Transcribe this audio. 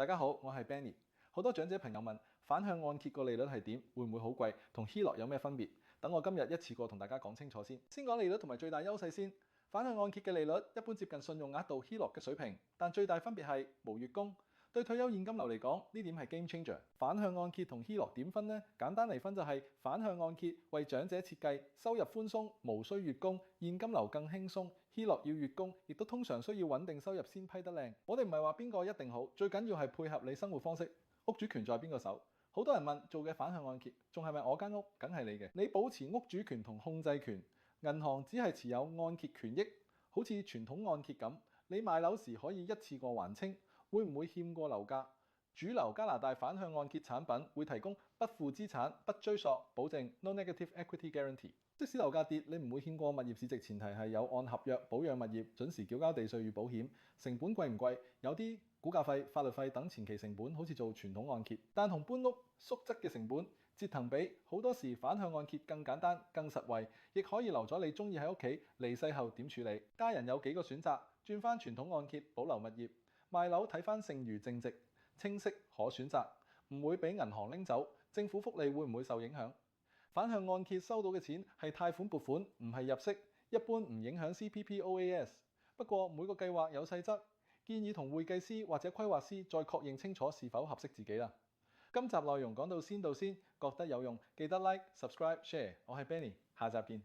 大家好，我係 Benny。好多長者朋友問反向按揭個利率係點，會唔會好貴，同 HELOC 有咩分別？等我今日一次過同大家講清楚先。先講利率同埋最大優勢先。反向按揭嘅利率一般接近信用額度 HELOC 嘅水平，但最大分別係無月供。對退休現金流嚟講，呢點係 game changer。反向按揭同 HELOC 點分呢？簡單嚟分就係反向按揭為長者設計，收入寬鬆，無需月供，現金流更輕鬆。HELOC 要月供，亦都通常需要穩定收入先批得靚。我哋唔係話邊個一定好，最緊要係配合你生活方式。屋主權在邊個手？好多人問做嘅反向按揭，仲係咪我間屋？梗係你嘅。你保持屋主權同控制權，銀行只係持有按揭權益，好似傳統按揭咁，你賣樓時可以一次過還清。會唔會欠過樓價？主流加拿大反向按揭產品會提供不負資產、不追溯保證 （No Negative Equity Guarantee）。即使樓價跌，你唔會欠過物業市值，前提係有按合約保養物業，準時繳交地稅與保險。成本貴唔貴？有啲估價費、法律費等前期成本，好似做傳統按揭，但同搬屋縮則嘅成本折騰比，好多時反向按揭更簡單、更實惠，亦可以留咗你中意喺屋企，離世後點處理？家人有幾個選擇：轉翻傳統按揭保留物業。賣樓睇返剩餘淨值，清晰可選擇，唔會俾銀行拎走。政府福利會唔會受影響？反向按揭收到嘅錢係貸款撥款，唔係入息，一般唔影響 CPPOAS。不過每個計劃有細則，建議同會計師或者規劃師再確認清楚是否合適自己啦。今集內容講到先，覺得有用記得 Like、Subscribe、Share。我係 Benny，下集見。